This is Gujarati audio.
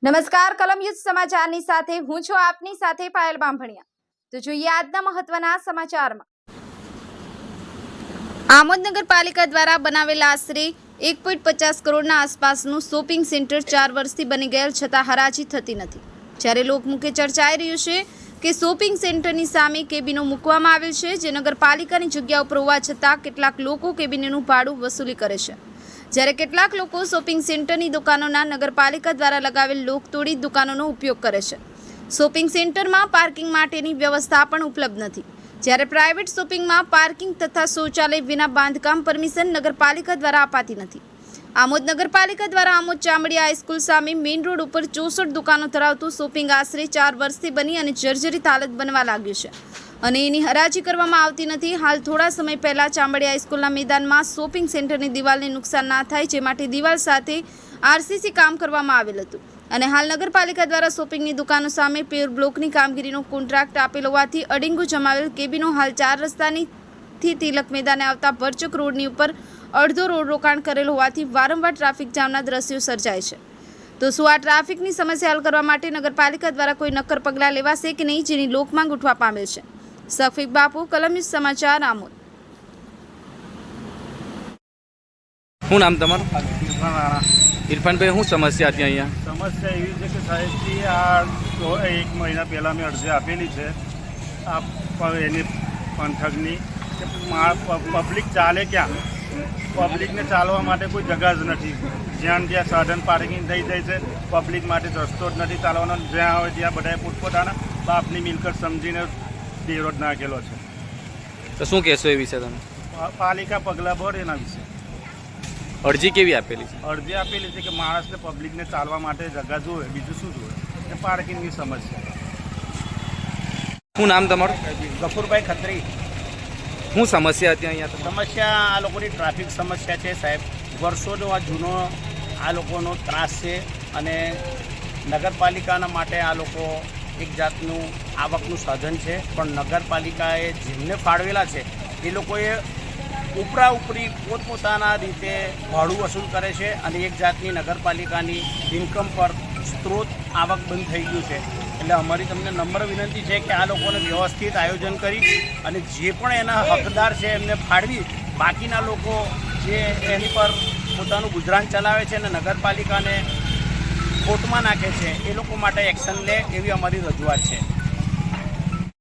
નમસ્કાર કલમ યુદ્ધ સમાચારની સાથે હું છું આપની સાથે પાયલ બાંભણિયા। તો જોઈએ આજના મહત્વના સમાચારમાં। આમોદ નગરપાલિકા દ્વારા બનાવેલા આશરે 1.50 કરોડના આસપાસનું શોપિંગ સેન્ટર 4 વર્ષથી બની ગયેલ છતાં હરાજી થતી નથી। જ્યારે લોકમુખે ચર્ચાઈ રહ્યું છે કે શોપિંગ સેન્ટરની સામે કેબિનો મૂકવામાં આવેલ છે, જે નગરપાલિકાની જગ્યા ઉપર હોવા છતાં કેટલાક લોકો કેબિનનું ભાડું વસૂલી કરે છે, જ્યારે કેટલાક લોકો શોપિંગ સેન્ટરની દુકાનોના નગરપાલિકા દ્વારા લગાવેલ લોક તોડી દુકાનોનો ઉપયોગ કરે છે। શોપિંગ સેન્ટરમાં પાર્કિંગ માટેની વ્યવસ્થા પણ ઉપલબ્ધ નથી, જ્યારે પ્રાઇવેટ શોપિંગમાં પાર્કિંગ તથા શૌચાલય વિના બાંધકામ પરમિશન નગરપાલિકા દ્વારા અપાતી નથી। આમોદ નગરપાલિકા દ્વારા આમોદ ચામડિયા હાઈસ્કૂલ સામે મેઇન રોડ ઉપર 64 દુકાનો ધરાવતું શોપિંગ આશરે 4 વર્ષથી બની અને જર્જરિત હાલત બનવા લાગ્યું છે અને એની હરાજી કરવામાં આવતી નથી। હાલ થોડા સમય પહેલા ચામડિયા હાઈસ્કૂલના મેદાનમાં શોપિંગ સેન્ટરની દિવાલને નુકસાન ના થાય જે માટે દિવાલ સાથે આરસીસી કામ કરવામાં આવેલ હતું અને હાલ નગરપાલિકા દ્વારા શોપિંગની દુકાનો સામે પેવર બ્લોકની કામગીરીનો કોન્ટ્રાક્ટ આપેલ હોવાથી અડીંગુ જમાવેલ કેબિનો હાલ 4 રસ્તાની તિલક મેદાને આવતા ભરચક રોડની ઉપર અડધો રોડ રોકાણ કરેલ હોવાથી વારંવાર ટ્રાફિક જામના દ્રશ્યો સર્જાય છે। તો શું આ ટ્રાફિકની સમસ્યા હલ કરવા માટે નગરપાલિકા દ્વારા કોઈ નક્કર પગલાં લેવાશે કે નહીં, જેની લોકમાંગ ઉઠવા પામેલ છે। સફીક બાપુ, કલમ યુદ્ધ સમાચાર, આમોદ। શું નામ તમારું? ઇરફાનભાઈ, શું સમસ્યા હતી અહીંયા? સમસ્યા એવી છે કે સાહેબજી આ 1 મહિના પહેલાં મેં અરજી આપેલી છે એની પંથકની કે પબ્લિક ચાલે ક્યાં, પબ્લિકને ચાલવા માટે કોઈ જગા જ નથી। જ્યાં જ્યાં સાધન પાર્કિંગ થઈ જાય છે, પબ્લિક માટે રસ્તો જ નથી ચાલવાનો। જ્યાં હોય ત્યાં બધાએ પોતપોતાના બાપની મિલકત સમજીને વિરોધ નાખેલો છે। તો શું કહેશો એ વિશે તમે? પાલિકા પગલાં ભરે એના વિશે અરજી કેવી આપેલી છે? અરજી આપેલી છે કે માણસને પબ્લિકને ચાલવા માટે જગા જોઈએ, બીજું શું જોઈએ, કે પાર્કિંગની સમસ્યા। શું નામ તમારું? ગફુરભાઈ ખત્રી। શું સમસ્યા હતી અહીંયા? સમસ્યા આ લોકોની ટ્રાફિક સમસ્યા છે સાહેબ। વર્ષોનો આ જૂનો આ લોકોનો ત્રાસ છે અને નગરપાલિકાના માટે આ લોકો એક જાતનું આવકનું સાધન છે, પણ નગરપાલિકાએ જેમને ફાળવેલા છે એ લોકોએ ઉપરા ઉપરી પોતપોતાના રીતે ભાડું વસૂલ કરે છે અને એક જાતની નગરપાલિકાની ઇન્કમ પર સ્ત્રોત આવક બંધ થઈ ગયું છે। એટલે અમારી તમને નમ્ર વિનંતી છે કે આ લોકોને વ્યવસ્થિત આયોજન કરી અને જે પણ એના હકદાર છે એમને ફાળવી, બાકીના લોકો જે એની પર પોતાનું ગુજરાન ચલાવે છે અને નગરપાલિકાને ખોટમાં નાખે છે એ લોકો માટે એક્શન લે એવી અમારી રજૂઆત છે।